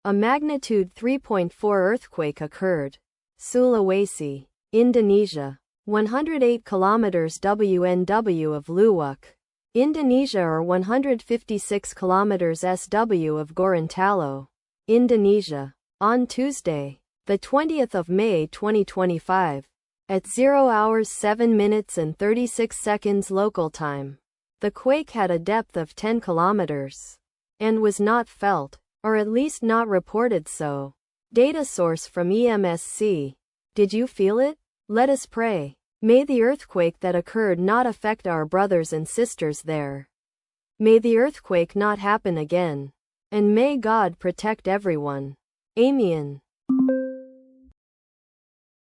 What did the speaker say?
A magnitude 3.4 earthquake occurred. Sulawesi, Indonesia. 108 kilometers WNW of Luwuk, Indonesia, or 156 kilometers SW of Gorontalo, Indonesia. On Tuesday, the 20th of May 2025, at 0 hours 7 minutes and 36 seconds local time, the quake had a depth of 10 kilometers and was not felt, or at least not reported so. Data source from EMSC. Did you feel it? Let us pray. May the earthquake that occurred not affect our brothers and sisters there. May the earthquake not happen again. And may God protect everyone. Amen.